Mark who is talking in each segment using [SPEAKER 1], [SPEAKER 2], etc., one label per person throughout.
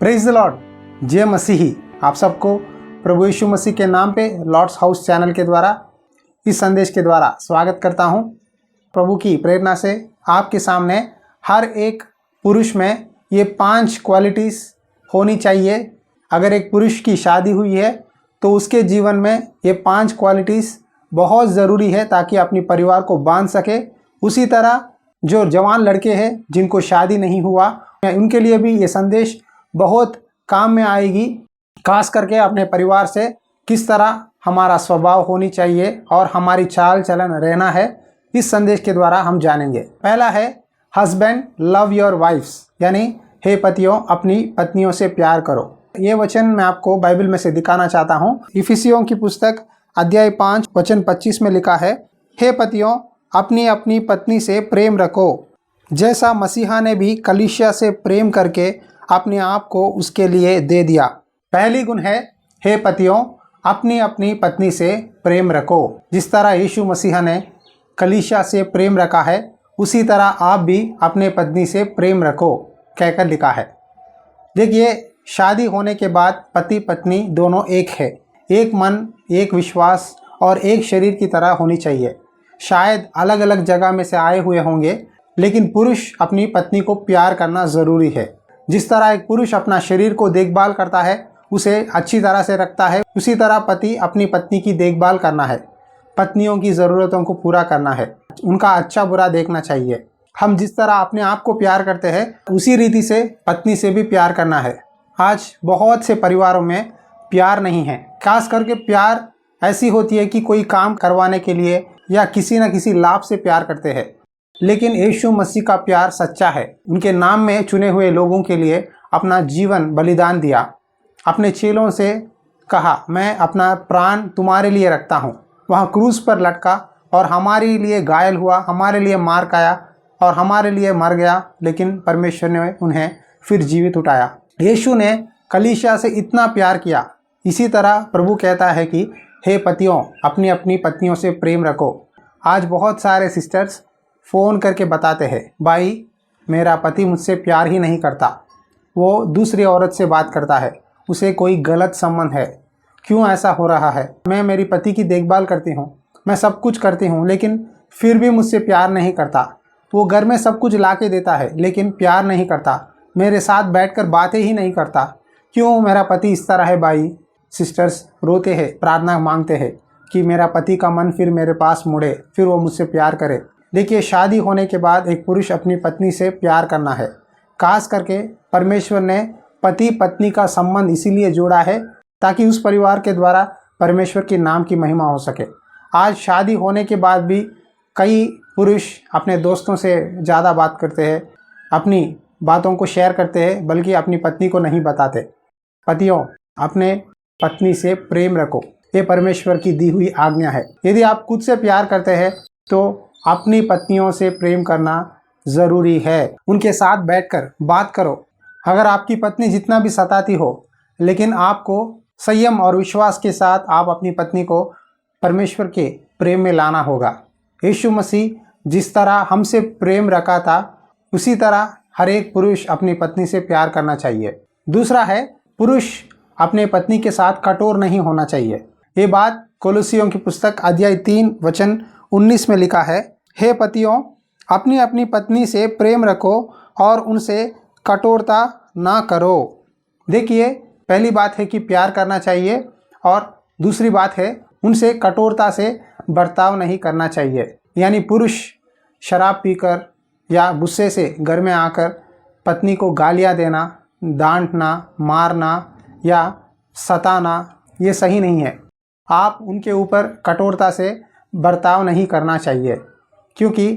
[SPEAKER 1] Praise the Lord. जय मसीही। आप सबको प्रभु यीशु मसीह के नाम पे लॉर्ड्स हाउस चैनल के द्वारा इस संदेश के द्वारा स्वागत करता हूं। प्रभु की प्रेरणा से आपके सामने हर एक पुरुष में ये 5 क्वालिटीज़ होनी चाहिए। अगर एक पुरुष की शादी हुई है तो उसके जीवन में ये 5 क्वालिटीज़ बहुत ज़रूरी है ताकि अपनी परिवार को बांध सके। उसी तरह जो जवान लड़के हैं जिनको शादी नहीं हुआ, उनके लिए भी ये संदेश बहुत काम में आएगी। खास करके अपने परिवार से किस तरह हमारा स्वभाव होनी चाहिए और हमारी चाल चलन रहना है, इस संदेश के द्वारा हम जानेंगे। पहला है हस्बैंड लव योर वाइफ्स, यानी हे पतियों अपनी पत्नियों से प्यार करो। ये वचन मैं आपको बाइबल में से दिखाना चाहता हूँ। इफिसियों की पुस्तक अध्याय 5 वचन 25 में लिखा है, हे पतियों अपनी अपनी पत्नी से प्रेम रखो, जैसा मसीहा ने भी कलीसिया से प्रेम करके अपने आप को उसके लिए दे दिया। पहली गुण है, हे पतियों अपनी अपनी पत्नी से प्रेम रखो। जिस तरह यीशु मसीहा ने कलीसिया से प्रेम रखा है, उसी तरह आप भी अपने पत्नी से प्रेम रखो कहकर लिखा है। देखिए, शादी होने के बाद पति पत्नी दोनों एक है। एक मन, एक विश्वास और एक शरीर की तरह होनी चाहिए। शायद अलग अलग जगह में से आए हुए होंगे, लेकिन पुरुष अपनी पत्नी को प्यार करना ज़रूरी है। जिस तरह एक पुरुष अपना शरीर को देखभाल करता है, उसे अच्छी तरह से रखता है, उसी तरह पति अपनी पत्नी की देखभाल करना है, पत्नियों की ज़रूरतों को पूरा करना है, उनका अच्छा बुरा देखना चाहिए। हम जिस तरह अपने आप को प्यार करते हैं, उसी रीति से पत्नी से भी प्यार करना है। आज बहुत से परिवारों में प्यार नहीं है। खास करके प्यार ऐसी होती है कि कोई काम करवाने के लिए या किसी न किसी लाभ से प्यार करते हैं, लेकिन यीशु मसीह का प्यार सच्चा है। उनके नाम में चुने हुए लोगों के लिए अपना जीवन बलिदान दिया। अपने चेलों से कहा, मैं अपना प्राण तुम्हारे लिए रखता हूँ। वहाँ क्रूस पर लटका और हमारे लिए घायल हुआ, हमारे लिए मार खाया और हमारे लिए मर गया, लेकिन परमेश्वर ने उन्हें फिर जीवित उठाया। यीशु ने कलीसिया से इतना प्यार किया। इसी तरह प्रभु कहता है कि हे पतियों अपनी अपनी पत्नियों से प्रेम रखो। आज बहुत सारे सिस्टर्स फ़ोन करके बताते हैं, भाई मेरा पति मुझसे प्यार ही नहीं करता, वो दूसरी औरत से बात करता है, उसे कोई गलत संबंध है। क्यों ऐसा हो रहा है? मैं मेरी पति की देखभाल करती हूँ, मैं सब कुछ करती हूँ, लेकिन फिर भी मुझसे प्यार नहीं करता। वो घर में सब कुछ ला के देता है, लेकिन प्यार नहीं करता, मेरे साथ बैठकर बातें ही नहीं करता। क्यों मेरा पति इस तरह है? भाई सिस्टर्स रोते हैं, प्रार्थना मांगते हैं कि मेरा पति का मन फिर मेरे पास मुड़े, फिर वो मुझसे प्यार करे। देखिए, शादी होने के बाद एक पुरुष अपनी पत्नी से प्यार करना है। खास करके परमेश्वर ने पति पत्नी का संबंध इसीलिए जोड़ा है ताकि उस परिवार के द्वारा परमेश्वर के नाम की महिमा हो सके। आज शादी होने के बाद भी कई पुरुष अपने दोस्तों से ज़्यादा बात करते हैं, अपनी बातों को शेयर करते हैं, बल्कि अपनी पत्नी को नहीं बताते। पतियों अपने पत्नी से प्रेम रखो, ये परमेश्वर की दी हुई आज्ञा है। यदि आप खुद से प्यार करते हैं तो अपनी पत्नियों से प्रेम करना ज़रूरी है। उनके साथ बैठकर बात करो। अगर आपकी पत्नी जितना भी सताती हो, लेकिन आपको संयम और विश्वास के साथ आप अपनी पत्नी को परमेश्वर के प्रेम में लाना होगा। यीशु मसीह जिस तरह हमसे प्रेम रखा था, उसी तरह हर एक पुरुष अपनी पत्नी से प्यार करना चाहिए। दूसरा है, पुरुष अपने पत्नी के साथ कठोर नहीं होना चाहिए। ये बात कोलोसियों की पुस्तक अध्याय 3 वचन 19 में लिखा है, हे पतियों अपनी अपनी पत्नी से प्रेम रखो और उनसे कठोरता ना करो। देखिए, पहली बात है कि प्यार करना चाहिए और दूसरी बात है उनसे कठोरता से बर्ताव नहीं करना चाहिए। यानी पुरुष शराब पीकर या गुस्से से घर में आकर पत्नी को गालियां देना, डांटना, मारना या सताना, ये सही नहीं है। आप उनके ऊपर कठोरता से बर्ताव नहीं करना चाहिए, क्योंकि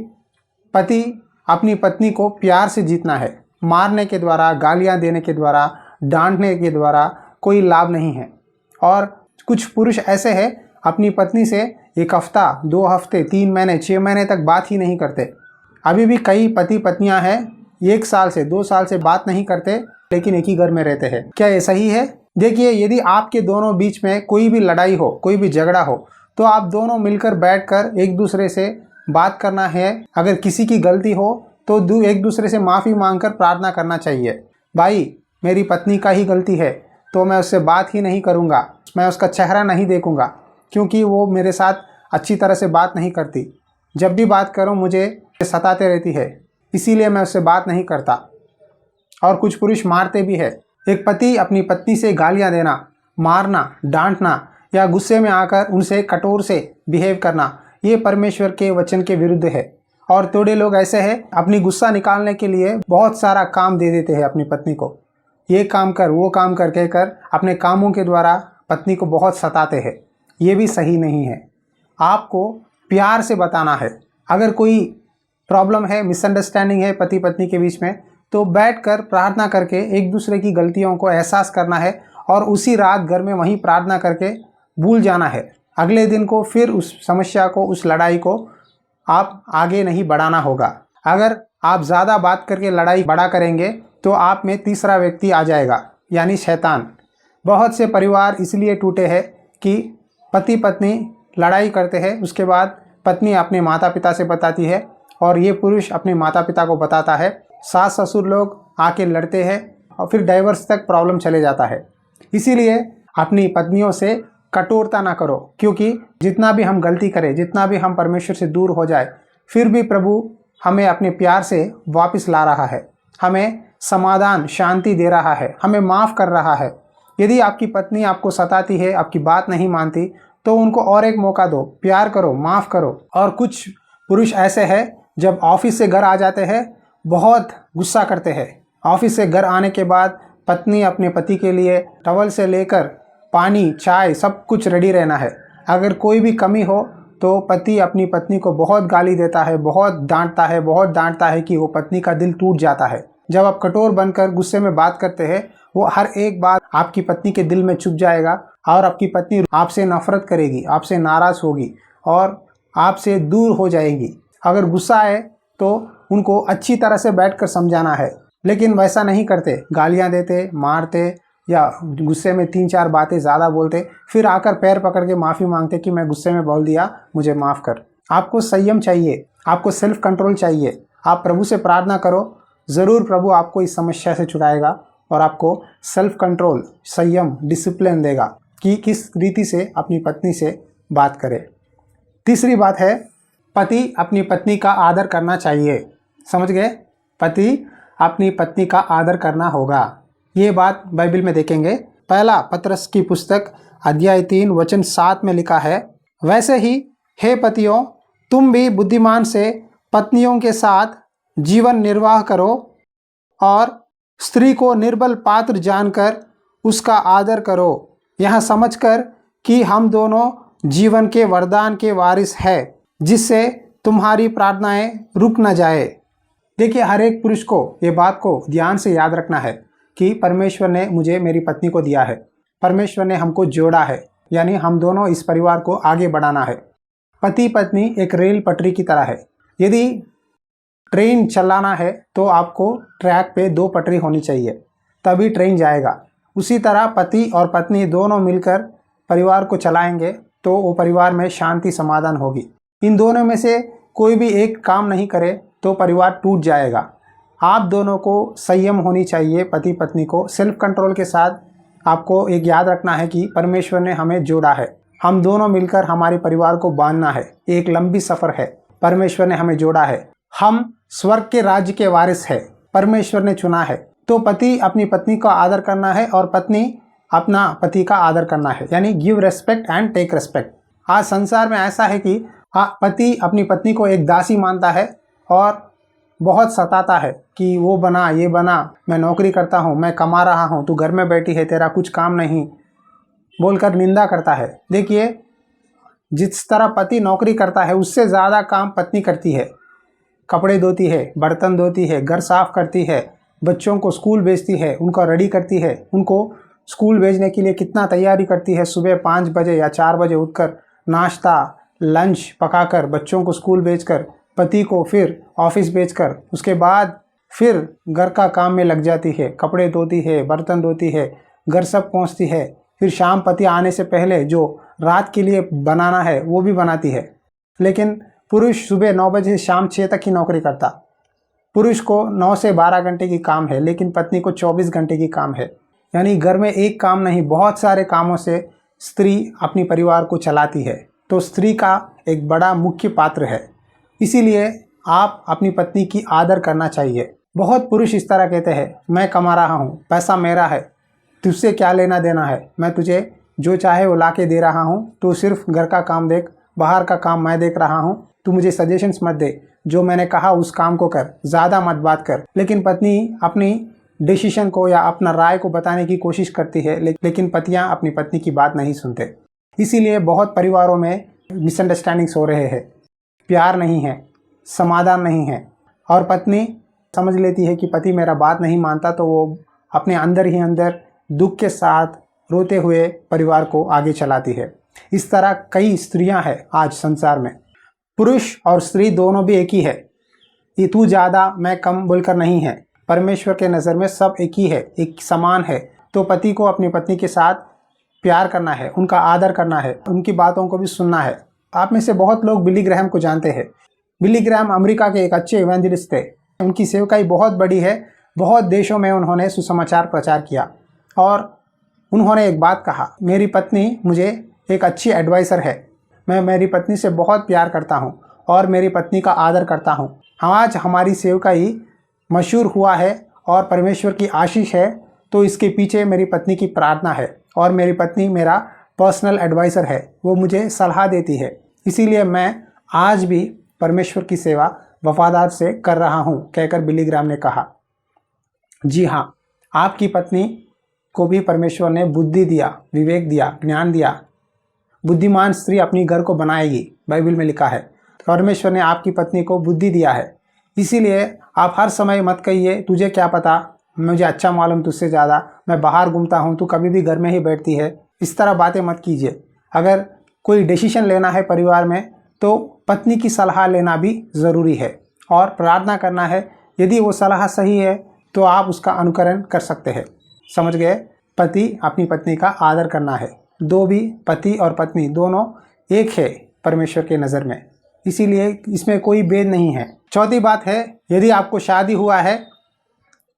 [SPEAKER 1] पति अपनी पत्नी को प्यार से जीतना है। मारने के द्वारा, गालियां देने के द्वारा, डांटने के द्वारा कोई लाभ नहीं है। और कुछ पुरुष ऐसे हैं अपनी पत्नी से 1 हफ्ता, 2 हफ्ते, 3 महीने, 6 महीने तक बात ही नहीं करते। अभी भी कई पति पत्नियां हैं 1 साल से 2 साल से बात नहीं करते, लेकिन एक ही घर में रहते हैं। क्या ये सही है? देखिए, यदि आपके दोनों बीच में कोई भी लड़ाई हो, कोई भी झगड़ा हो, तो आप दोनों मिलकर बैठकर एक दूसरे से बात करना है। अगर किसी की गलती हो तो एक दूसरे से माफ़ी मांगकर प्रार्थना करना चाहिए। भाई मेरी पत्नी का ही गलती है तो मैं उससे बात ही नहीं करूँगा, मैं उसका चेहरा नहीं देखूँगा, क्योंकि वो मेरे साथ अच्छी तरह से बात नहीं करती। जब भी बात करूँ मुझे सताते रहती है, इसीलिए मैं उससे बात नहीं करता। और कुछ पुरुष मारते भी है। एक पति अपनी पत्नी से गालियाँ देना, मारना, डांटना या गुस्से में आकर उनसे कठोर से बिहेव करना, ये परमेश्वर के वचन के विरुद्ध है। और थोड़े लोग ऐसे हैं, अपनी गुस्सा निकालने के लिए बहुत सारा काम दे देते हैं अपनी पत्नी को। ये काम कर, वो काम कर कहकर अपने कामों के द्वारा पत्नी को बहुत सताते हैं। ये भी सही नहीं है। आपको प्यार से बताना है। अगर कोई प्रॉब्लम है, मिसअंडरस्टैंडिंग है पति पत्नी के बीच में, तो बैठकर प्रार्थना करके एक दूसरे की गलतियों को एहसास करना है और उसी रात घर में वहीं प्रार्थना करके भूल जाना है। अगले दिन को फिर उस समस्या को, उस लड़ाई को आप आगे नहीं बढ़ाना होगा। अगर आप ज़्यादा बात करके लड़ाई बड़ा करेंगे तो आप में तीसरा व्यक्ति आ जाएगा, यानी शैतान। बहुत से परिवार इसलिए टूटे हैं कि पति पत्नी लड़ाई करते हैं, उसके बाद पत्नी अपने माता पिता से बताती है और ये पुरुष अपने माता पिता को बताता है। सास ससुर लोग आके लड़ते हैं और फिर डाइवर्स तक प्रॉब्लम चले जाता है। इसीलिए अपनी पत्नियों से कठोरता ना करो, क्योंकि जितना भी हम गलती करें, जितना भी हम परमेश्वर से दूर हो जाए, फिर भी प्रभु हमें अपने प्यार से वापस ला रहा है, हमें समाधान, शांति दे रहा है, हमें माफ़ कर रहा है। यदि आपकी पत्नी आपको सताती है, आपकी बात नहीं मानती, तो उनको और एक मौका दो, प्यार करो, माफ़ करो। और कुछ पुरुष ऐसे हैं, जब ऑफिस से घर आ जाते हैं बहुत गुस्सा करते हैं। ऑफिस से घर आने के बाद पत्नी अपने पति के लिए टवल से लेकर पानी, चाय सब कुछ रेडी रहना है। अगर कोई भी कमी हो तो पति अपनी पत्नी को बहुत गाली देता है, बहुत डांटता है कि वो पत्नी का दिल टूट जाता है। जब आप कठोर बनकर गुस्से में बात करते हैं, वो हर एक बात आपकी पत्नी के दिल में चुभ जाएगा और आपकी पत्नी आपसे नफरत करेगी, आपसे नाराज़ होगी और आपसे दूर हो जाएगी। अगर गुस्सा आए तो उनको अच्छी तरह से बैठकर समझाना है, लेकिन वैसा नहीं करते, गालियां देते, मारते या गुस्से में 3-4 बातें ज़्यादा बोलते, फिर आकर पैर पकड़ के माफ़ी मांगते कि मैं गुस्से में बोल दिया, मुझे माफ़ कर। आपको संयम चाहिए, आपको सेल्फ कंट्रोल चाहिए। आप प्रभु से प्रार्थना करो, ज़रूर प्रभु आपको इस समस्या से छुड़ाएगा और आपको सेल्फ कंट्रोल, संयम, डिसिप्लिन देगा कि किस रीति से अपनी पत्नी से बात करें। तीसरी बात है, पति अपनी पत्नी का आदर करना चाहिए। समझ गए? पति अपनी पत्नी का आदर करना होगा। ये बात बाइबल में देखेंगे। पहला पत्रस की पुस्तक अध्याय 3 वचन 7 में लिखा है, वैसे ही हे पतियों, तुम भी बुद्धिमान से पत्नियों के साथ जीवन निर्वाह करो और स्त्री को निर्बल पात्र जानकर उसका आदर करो, यह समझकर कि हम दोनों जीवन के वरदान के वारिस हैं, जिससे तुम्हारी प्रार्थनाएं रुक न जाए। देखिए, हर एक पुरुष को ये बात को ध्यान से याद रखना है कि परमेश्वर ने मुझे, मेरी पत्नी को दिया है, परमेश्वर ने हमको जोड़ा है, यानी हम दोनों इस परिवार को आगे बढ़ाना है। पति पत्नी एक रेल पटरी की तरह है। यदि ट्रेन चलाना है तो आपको ट्रैक पे 2 पटरी होनी चाहिए, तभी ट्रेन जाएगा। उसी तरह पति और पत्नी दोनों मिलकर परिवार को चलाएंगे तो वो परिवार में शांति, समाधान होगी। इन दोनों में से कोई भी एक काम नहीं करे तो परिवार टूट जाएगा। आप दोनों को संयम होनी चाहिए, पति पत्नी को सेल्फ कंट्रोल के साथ। आपको एक याद रखना है कि परमेश्वर ने हमें जोड़ा है, हम दोनों मिलकर हमारे परिवार को बांधना है। एक लंबी सफ़र है, परमेश्वर ने हमें जोड़ा है। हम स्वर्ग के राज्य के वारिस है, परमेश्वर ने चुना है। तो पति अपनी पत्नी का आदर करना है और पत्नी अपना पति का आदर करना है, यानी give respect and take respect. आज संसार में ऐसा है कि पति अपनी पत्नी को एक दासी मानता है और बहुत सताता है कि वो बना, ये बना, मैं नौकरी करता हूँ, मैं कमा रहा हूँ, तू घर में बैठी है, तेरा कुछ काम नहीं, बोलकर निंदा करता है। देखिए, जिस तरह पति नौकरी करता है उससे ज़्यादा काम पत्नी करती है। कपड़े धोती है, बर्तन धोती है, घर साफ करती है, बच्चों को स्कूल भेजती है, उनको रेडी करती है, उनको स्कूल भेजने के लिए कितना तैयारी करती है। सुबह 5 बजे या 4 बजे उठकर नाश्ता, लंच पकाकर बच्चों को स्कूल भेजकर, पति को फिर ऑफिस भेजकर, उसके बाद फिर घर का काम में लग जाती है, कपड़े धोती है, बर्तन धोती है, घर सब पहुंचती है। फिर शाम पति आने से पहले जो रात के लिए बनाना है वो भी बनाती है। लेकिन पुरुष सुबह 9 बजे से शाम 6 तक ही नौकरी करता। पुरुष को 9 से 12 घंटे की काम है, लेकिन पत्नी को 24 घंटे की काम है। यानी घर में एक काम नहीं, बहुत सारे कामों से स्त्री अपनी परिवार को चलाती है। तो स्त्री का एक बड़ा मुख्य पात्र है। इसीलिए आप अपनी पत्नी की आदर करना चाहिए। बहुत पुरुष इस तरह कहते हैं, मैं कमा रहा हूँ, पैसा मेरा है, तुझसे क्या लेना देना है, मैं तुझे जो चाहे वो ला के दे रहा हूँ, तू सिर्फ घर का काम देख, बाहर का काम मैं देख रहा हूँ, तू मुझे सजेशंस मत दे, जो मैंने कहा उस काम को कर, ज़्यादा मत बात कर। लेकिन पत्नी अपनी डिसीजन को या अपना राय को बताने की कोशिश करती है, लेकिन पतियाँ अपनी पत्नी की बात नहीं सुनते। इसीलिए बहुत परिवारों में मिसअंडरस्टैंडिंग्स हो रहे हैं, प्यार नहीं है, समाधान नहीं है, और पत्नी समझ लेती है कि पति मेरा बात नहीं मानता, तो वो अपने अंदर ही अंदर दुख के साथ रोते हुए परिवार को आगे चलाती है। इस तरह कई स्त्रियां हैं आज संसार में। पुरुष और स्त्री दोनों भी एक ही है। ये तू ज़्यादा मैं कम बोलकर नहीं है। परमेश्वर के नज़र में सब एक ही है, एक समान है। तो पति को अपनी पत्नी के साथ प्यार करना है, उनका आदर करना है, उनकी बातों को भी सुनना है। आप में से बहुत लोग बिली ग्रैहम को जानते हैं। बिली ग्रैहम अमेरिका के एक अच्छे इवेंजलिस्ट थे। उनकी सेवकाई बहुत बड़ी है, बहुत देशों में उन्होंने सुसमाचार प्रचार किया। और उन्होंने एक बात कहा, मेरी पत्नी मुझे एक अच्छी एडवाइज़र है, मैं मेरी पत्नी से बहुत प्यार करता हूँ और मेरी पत्नी का आदर करता हूँ। आज हमारी सेवकाई मशहूर हुआ है और परमेश्वर की आशीष है, तो इसके पीछे मेरी पत्नी की प्रार्थना है, और मेरी पत्नी मेरा पर्सनल एडवाइज़र है, वो मुझे सलाह देती है। इसीलिए मैं आज भी परमेश्वर की सेवा वफादार से कर रहा हूँ, कहकर बिली ग्रैहम ने कहा। जी हाँ, आपकी पत्नी को भी परमेश्वर ने बुद्धि दिया, विवेक दिया, ज्ञान दिया। बुद्धिमान स्त्री अपनी घर को बनाएगी, बाइबल में लिखा है। परमेश्वर ने आपकी पत्नी को बुद्धि दिया है। इसीलिए आप हर समय मत कहिए तुझे क्या पता, मुझे अच्छा मालूम तुझसे ज़्यादा, मैं बाहर घूमता हूँ, तू कभी भी घर में ही बैठती है। इस तरह बातें मत कीजिए। अगर कोई डिसीजन लेना है परिवार में, तो पत्नी की सलाह लेना भी ज़रूरी है और प्रार्थना करना है। यदि वो सलाह सही है तो आप उसका अनुकरण कर सकते हैं। समझ गए? पति अपनी पत्नी का आदर करना है। दो भी, पति और पत्नी दोनों एक है परमेश्वर के नज़र में, इसीलिए इसमें कोई भेद नहीं है। चौथी बात है, यदि आपको शादी हुआ है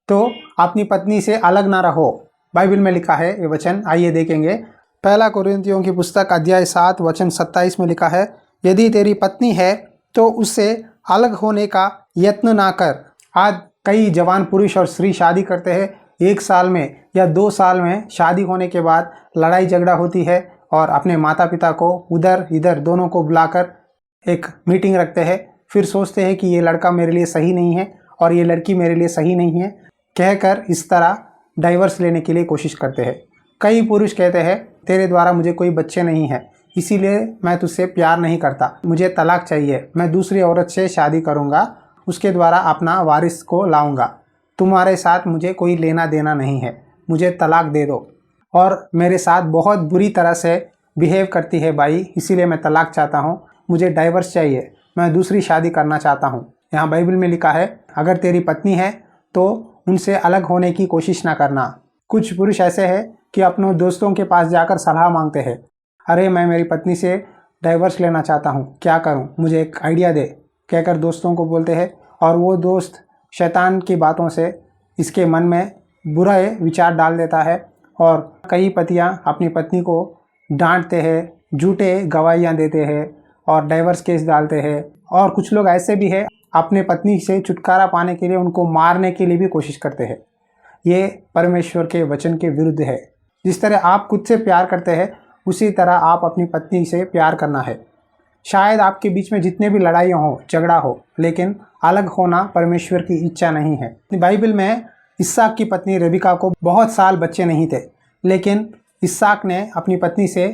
[SPEAKER 1] तो अपनी पत्नी से अलग ना रहो। बाइबल में लिखा है ये वचन, आइए देखेंगे। पहला कोरिन्थियों की पुस्तक अध्याय 7 वचन 27 में लिखा है, यदि तेरी पत्नी है तो उससे अलग होने का यत्न ना कर। आज कई जवान पुरुष और स्त्री शादी करते हैं, 1 साल में या 2 साल में शादी होने के बाद लड़ाई झगड़ा होती है, और अपने माता पिता को उधर इधर दोनों को बुलाकर एक मीटिंग रखते हैं। फिर सोचते हैं कि ये लड़का मेरे लिए सही नहीं है और ये लड़की मेरे लिए सही नहीं है, कहकर इस तरह डाइवर्स लेने के लिए कोशिश करते हैं। कई पुरुष कहते हैं तेरे द्वारा मुझे कोई बच्चे नहीं हैं, इसीलिए मैं तुझसे प्यार नहीं करता, मुझे तलाक चाहिए, मैं दूसरी औरत से शादी करूँगा, उसके द्वारा अपना वारिस को लाऊंगा, तुम्हारे साथ मुझे कोई लेना देना नहीं है, मुझे तलाक दे दो। और मेरे साथ बहुत बुरी तरह से बिहेव करती है भाई, इसीलिए मैं तलाक चाहता हूँ, मुझे डाइवर्स चाहिए, मैं दूसरी शादी करना चाहता हूँ। यहाँ बाइबल में लिखा है अगर तेरी पत्नी है तो उनसे अलग होने की कोशिश ना करना। कुछ पुरुष ऐसे हैं कि अपनों दोस्तों के पास जाकर सलाह मांगते हैं, अरे मैं मेरी पत्नी से डाइवर्स लेना चाहता हूँ, क्या करूँ, मुझे एक आइडिया दे, कहकर दोस्तों को बोलते हैं। और वो दोस्त शैतान की बातों से इसके मन में बुरे विचार डाल देता है, और कई पतियाँ अपनी पत्नी को डांटते हैं, झूठे गवाहियाँ देते हैं और डाइवर्स केस डालते हैं। और कुछ लोग ऐसे भी हैं अपने पत्नी से छुटकारा पाने के लिए उनको मारने के लिए भी कोशिश करते हैं। ये परमेश्वर के वचन के विरुद्ध है। जिस तरह आप खुद से प्यार करते हैं उसी तरह आप अपनी पत्नी से प्यार करना है। शायद आपके बीच में जितने भी लड़ाइयाँ हो, झगड़ा हो, लेकिन अलग होना परमेश्वर की इच्छा नहीं है। बाइबल में इसहाक की पत्नी रेबिका को बहुत साल बच्चे नहीं थे, लेकिन इसहाक ने अपनी पत्नी से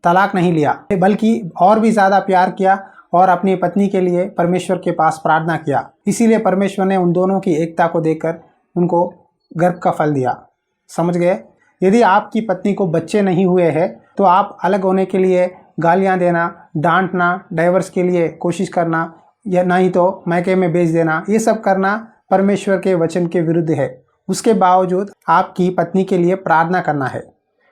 [SPEAKER 1] तलाक नहीं लिया, बल्कि और भी ज़्यादा प्यार किया और अपनी पत्नी के लिए परमेश्वर के पास प्रार्थना किया। इसीलिए परमेश्वर ने उन दोनों की एकता को देखकर उनको गर्भ का फल दिया। समझ गए? यदि आपकी पत्नी को बच्चे नहीं हुए हैं तो आप अलग होने के लिए गालियां देना, डांटना, डाइवर्स के लिए कोशिश करना, या नहीं तो मैके में भेज देना, ये सब करना परमेश्वर के वचन के विरुद्ध है। उसके बावजूद आपकी पत्नी के लिए प्रार्थना करना है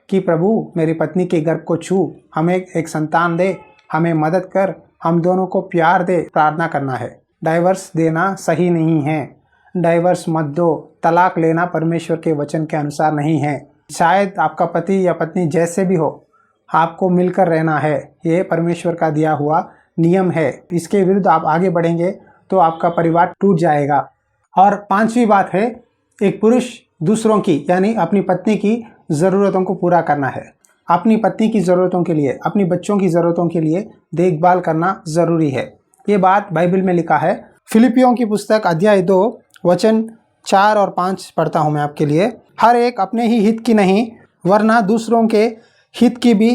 [SPEAKER 1] कि प्रभु मेरी पत्नी के गर्भ को छू, हमें एक संतान दे, हमें मदद कर, हम दोनों को प्यार दे, प्रार्थना करना है। डाइवर्स देना सही नहीं है। डाइवर्स मत दो, तलाक लेना परमेश्वर के वचन के अनुसार नहीं है। शायद आपका पति या पत्नी जैसे भी हो, आपको मिलकर रहना है। ये परमेश्वर का दिया हुआ नियम है। इसके विरुद्ध आप आगे बढ़ेंगे तो आपका परिवार टूट जाएगा। और पांचवी बात है, एक पुरुष दूसरों की यानी अपनी पत्नी की ज़रूरतों को पूरा करना है। अपनी पत्नी की ज़रूरतों के लिए, अपनी बच्चों की ज़रूरतों के लिए देखभाल करना ज़रूरी है। ये बात बाइबल में लिखा है। फिलिपियों की पुस्तक अध्याय 2 वचन 4 और 5 पढ़ता हूँ मैं आपके लिए। हर एक अपने ही हित की नहीं वरना दूसरों के हित की भी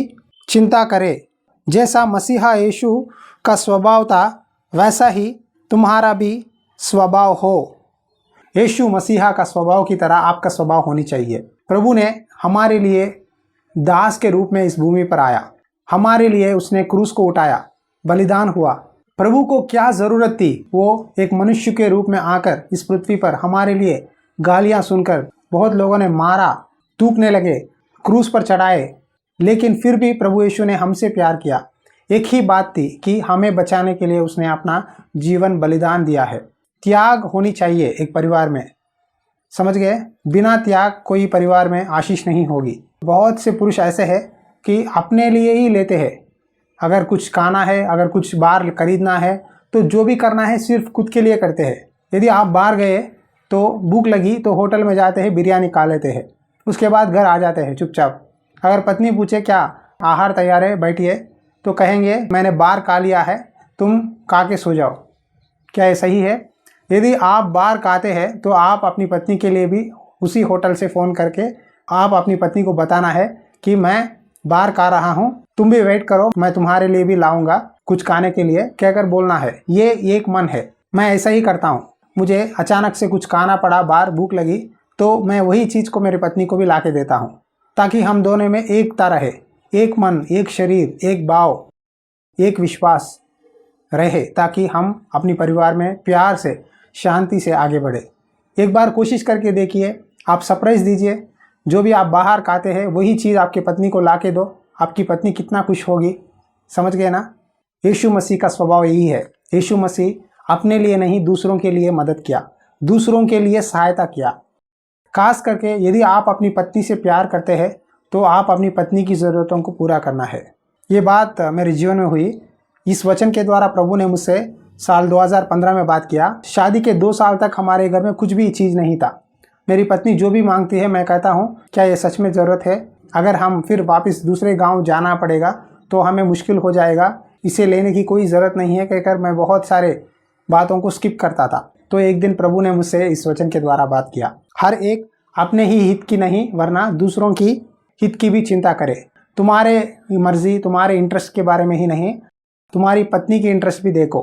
[SPEAKER 1] चिंता करे। जैसा मसीहा यीशु का स्वभाव था वैसा ही तुम्हारा भी स्वभाव हो। यीशु मसीहा का स्वभाव की तरह आपका स्वभाव होनी चाहिए। प्रभु ने हमारे लिए दास के रूप में इस भूमि पर आया। हमारे लिए उसने क्रूस को उठाया, बलिदान हुआ। प्रभु को क्या ज़रूरत थी? वो एक मनुष्य के रूप में आकर इस पृथ्वी पर हमारे लिए गालियां सुनकर बहुत लोगों ने मारा, थूकने लगे, क्रूस पर चढ़ाए, लेकिन फिर भी प्रभु यीशु ने हमसे प्यार किया। एक ही बात थी कि हमें बचाने के लिए उसने अपना जीवन बलिदान दिया है। त्याग होनी चाहिए एक परिवार में, समझ गए? बिना त्याग कोई परिवार में आशीष नहीं होगी। बहुत से पुरुष ऐसे हैं कि अपने लिए ही लेते हैं। अगर कुछ खाना है, अगर कुछ बाहर खरीदना है, तो जो भी करना है सिर्फ खुद के लिए करते हैं। यदि आप बाहर गए तो भूख लगी तो होटल में जाते हैं, बिरयानी खा लेते हैं, उसके बाद घर आ जाते हैं चुपचाप। अगर पत्नी पूछे क्या आहार तैयार है, बैठिए, तो कहेंगे मैंने बाहर खा लिया है, तुम खा के सो जाओ। क्या ये सही है? यदि आप बाहर खाते हैं तो आप अपनी पत्नी के लिए भी उसी होटल से फ़ोन करके आप अपनी पत्नी को बताना है कि मैं बाहर खा रहा हूँ, तुम भी वेट करो, मैं तुम्हारे लिए भी लाऊंगा कुछ खाने के लिए, कहकर बोलना है। ये एक मन है। मैं ऐसा ही करता हूँ। मुझे अचानक से कुछ खाना पड़ा, बाहर भूख लगी, तो मैं वही चीज़ को मेरी पत्नी को भी ला के देता हूँ, ताकि हम दोनों में एकता रहे, एक मन, एक शरीर, एक भाव, एक विश्वास रहे, ताकि हम अपनी परिवार में प्यार से, शांति से आगे बढ़े। एक बार कोशिश करके देखिए, आप सरप्राइज़ दीजिए, जो भी आप बाहर खाते हैं वही चीज़ आपकी पत्नी को ला के दो, आपकी पत्नी कितना खुश होगी। समझ गए ना? यीशु मसीह का स्वभाव यही है। यीशु मसीह अपने लिए नहीं, दूसरों के लिए मदद किया, दूसरों के लिए सहायता किया। खास करके यदि आप अपनी पत्नी से प्यार करते हैं तो आप अपनी पत्नी की ज़रूरतों को पूरा करना है। ये बात मेरे जीवन में हुई। इस वचन के द्वारा प्रभु ने मुझसे साल 2015 में बात किया। शादी के 2 साल तक हमारे घर में कुछ भी चीज़ नहीं था। मेरी पत्नी जो भी मांगती है मैं कहता हूँ क्या ये सच में ज़रूरत है? अगर हम फिर वापस दूसरे गांव जाना पड़ेगा तो हमें मुश्किल हो जाएगा, इसे लेने की कोई ज़रूरत नहीं है, कहकर मैं बहुत सारे बातों को स्किप करता था। तो एक दिन प्रभु ने मुझसे इस वचन के द्वारा बात किया, हर एक अपने ही हित की नहीं वरना दूसरों की हित की भी चिंता करे। तुम्हारे मर्जी, तुम्हारे इंटरेस्ट के बारे में ही नहीं, तुम्हारी पत्नी की इंटरेस्ट भी देखो।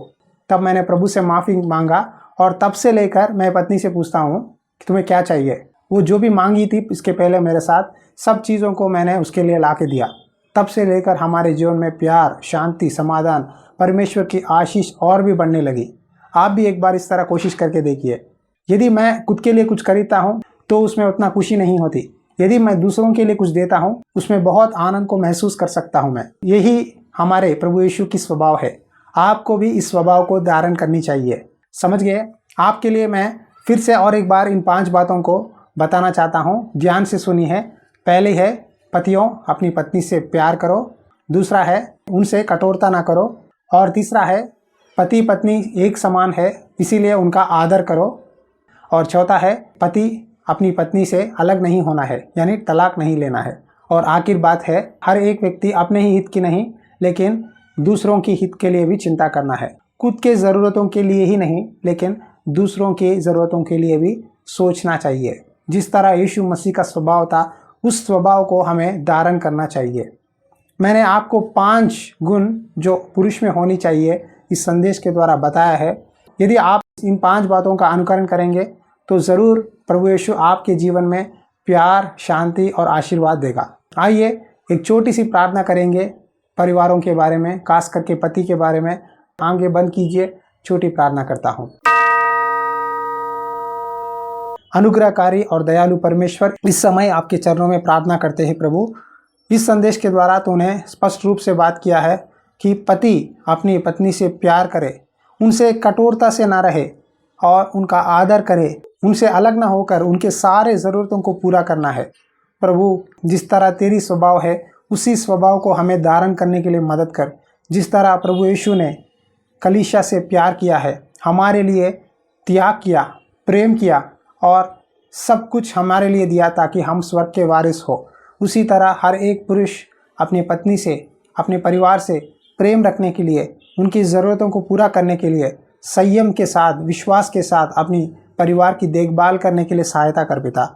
[SPEAKER 1] तब मैंने प्रभु से माफ़ी मांगा और तब से लेकर मैं पत्नी से पूछता हूँ कि तुम्हें क्या चाहिए। वो जो भी मांगी थी इसके पहले मेरे साथ, सब चीज़ों को मैंने उसके लिए ला के दिया। तब से लेकर हमारे जीवन में प्यार, शांति, समाधान, परमेश्वर की आशीष और भी बढ़ने लगी। आप भी एक बार इस तरह कोशिश करके देखिए। यदि मैं खुद के लिए कुछ खरीदता हूँ तो उसमें उतना खुशी नहीं होती। यदि मैं दूसरों के लिए कुछ देता हूँ उसमें बहुत आनंद को महसूस कर सकता हूँ मैं। यही हमारे प्रभु यीशु की स्वभाव है। आपको भी इस स्वभाव को धारण करनी चाहिए। समझ गए? आपके लिए मैं फिर से और एक बार इन 5 बातों को बताना चाहता हूँ, ध्यान से सुनी है। पहले है पतियों, अपनी पत्नी से प्यार करो। दूसरा है उनसे कठोरता ना करो। और तीसरा है पति पत्नी एक समान है इसीलिए उनका आदर करो। और चौथा है पति अपनी पत्नी से अलग नहीं होना है, यानी तलाक नहीं लेना है। और आखिर बात है हर एक व्यक्ति अपने ही हित की नहीं लेकिन दूसरों की हित के लिए भी चिंता करना है। खुद के ज़रूरतों के लिए ही नहीं लेकिन दूसरों की ज़रूरतों के लिए भी सोचना चाहिए। जिस तरह यीशु मसीह का स्वभाव था उस स्वभाव को हमें धारण करना चाहिए। मैंने आपको 5 गुण जो पुरुष में होनी चाहिए इस संदेश के द्वारा बताया है। यदि आप इन 5 बातों का अनुकरण करेंगे तो ज़रूर प्रभु यीशु आपके जीवन में प्यार, शांति और आशीर्वाद देगा। आइए एक छोटी सी प्रार्थना करेंगे परिवारों के बारे में, खास करके पति के बारे में। आंखें बंद कीजिए, छोटी प्रार्थना करता हूँ। अनुग्रहकारी और दयालु परमेश्वर, इस समय आपके चरणों में प्रार्थना करते हैं प्रभु। इस संदेश के द्वारा तूने स्पष्ट रूप से बात किया है कि पति अपनी पत्नी से प्यार करे, उनसे कठोरता से ना रहे और उनका आदर करे, उनसे अलग ना होकर उनके सारे ज़रूरतों को पूरा करना है। प्रभु, जिस तरह तेरी स्वभाव है उसी स्वभाव को हमें धारण करने के लिए मदद कर। जिस तरह प्रभु यीशु ने कलीसिया से प्यार किया है, हमारे लिए त्याग किया, प्रेम किया और सब कुछ हमारे लिए दिया ताकि हम स्वर्ग के वारिस हो, उसी तरह हर एक पुरुष अपनी पत्नी से, अपने परिवार से प्रेम रखने के लिए, उनकी ज़रूरतों को पूरा करने के लिए संयम के साथ, विश्वास के साथ अपनी परिवार की देखभाल करने के लिए सहायता कर पिता।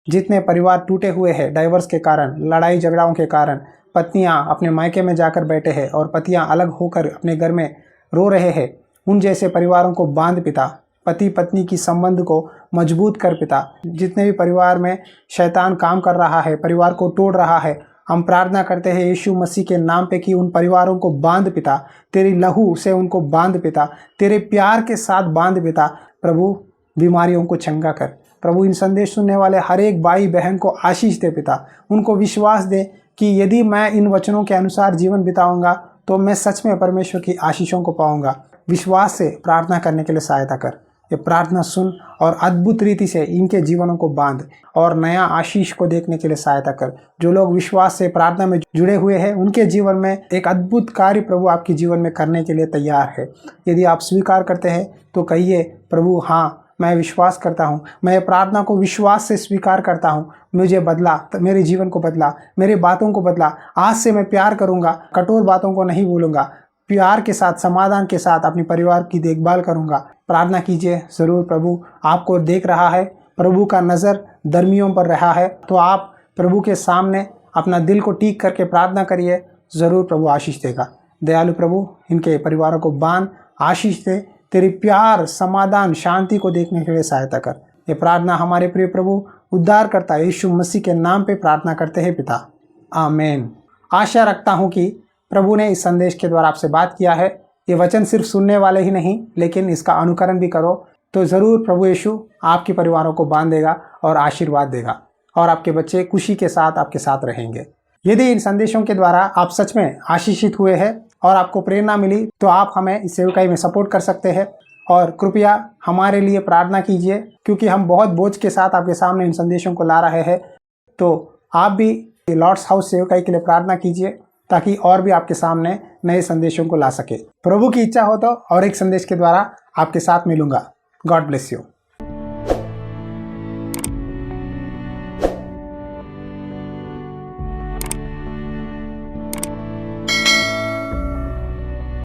[SPEAKER 1] जितने परिवार टूटे हुए हैं डाइवर्स के कारण, लड़ाई झगड़ाओं के कारण, पत्नियां अपने मायके में जाकर बैठे हैं और पतियां अलग होकर अपने घर में रो रहे हैं, उन जैसे परिवारों को बांध पिता। पति पत्नी की संबंध को मजबूत कर पिता। जितने भी परिवार में शैतान काम कर रहा है, परिवार को तोड़ रहा है, हम प्रार्थना करते हैं यीशु मसीह के नाम पे कि उन परिवारों को बांध पिता, तेरी लहू से उनको बांध पिता, तेरे प्यार के साथ बांध पिता। प्रभु, बीमारियों को चंगा कर। प्रभु, इन संदेश सुनने वाले हर एक भाई बहन को आशीष दे पिता। उनको विश्वास दे कि यदि मैं इन वचनों के अनुसार जीवन बिताऊंगा तो मैं सच में परमेश्वर की आशीषों को पाऊंगा। विश्वास से प्रार्थना करने के लिए सहायता कर। ये प्रार्थना सुन और अद्भुत रीति से इनके जीवनों को बांध और नया आशीष को देखने के लिए सहायता कर। जो लोग विश्वास से प्रार्थना में जुड़े हुए हैं, उनके जीवन में एक अद्भुत कार्य प्रभु आपके जीवन में करने के लिए तैयार है। यदि आप स्वीकार करते हैं तो कहिए, प्रभु हाँ, मैं विश्वास करता हूँ, मैं प्रार्थना को विश्वास से स्वीकार करता हूँ। मुझे बदला, मेरे जीवन को बदला, मेरे बातों को बदला। आज से मैं प्यार करूँगा, कठोर बातों को नहीं बोलूँगा, प्यार के साथ, समाधान के साथ अपने परिवार की देखभाल करूँगा। प्रार्थना कीजिए, ज़रूर प्रभु आपको देख रहा है। प्रभु का नज़र धर्मियों पर रहा है, तो आप प्रभु के सामने अपना दिल को टीक करके प्रार्थना करिए, ज़रूर प्रभु आशीष देगा। दयालु प्रभु, इनके परिवारों को बांध, आशीष दे, तेरी प्यार, समाधान, शांति को देखने के लिए सहायता कर। ये प्रार्थना हमारे प्रिय प्रभु उद्धारकर्ता यीशु मसीह के नाम पे प्रार्थना करते हैं पिता, आमीन। आशा रखता हूँ कि प्रभु ने इस संदेश के द्वारा आपसे बात किया है। ये वचन सिर्फ सुनने वाले ही नहीं, लेकिन इसका अनुकरण भी करो तो ज़रूर प्रभु यीशु आपके परिवारों को बांध देगा और आशीर्वाद देगा और आपके बच्चे खुशी के साथ आपके साथ रहेंगे। यदि इन संदेशों के द्वारा आप सच में आशीषित हुए हैं और आपको प्रेरणा मिली तो आप हमें इस सेवकाई में सपोर्ट कर सकते हैं और कृपया हमारे लिए प्रार्थना कीजिए, क्योंकि हम बहुत बोझ के साथ आपके सामने इन संदेशों को ला रहे हैं। तो आप भी लॉर्ड्स हाउस सेवकाई के लिए प्रार्थना कीजिए ताकि और भी आपके सामने नए संदेशों को ला सके। प्रभु की इच्छा हो तो और एक संदेश के द्वारा आपके साथ मिलूंगा। God bless you.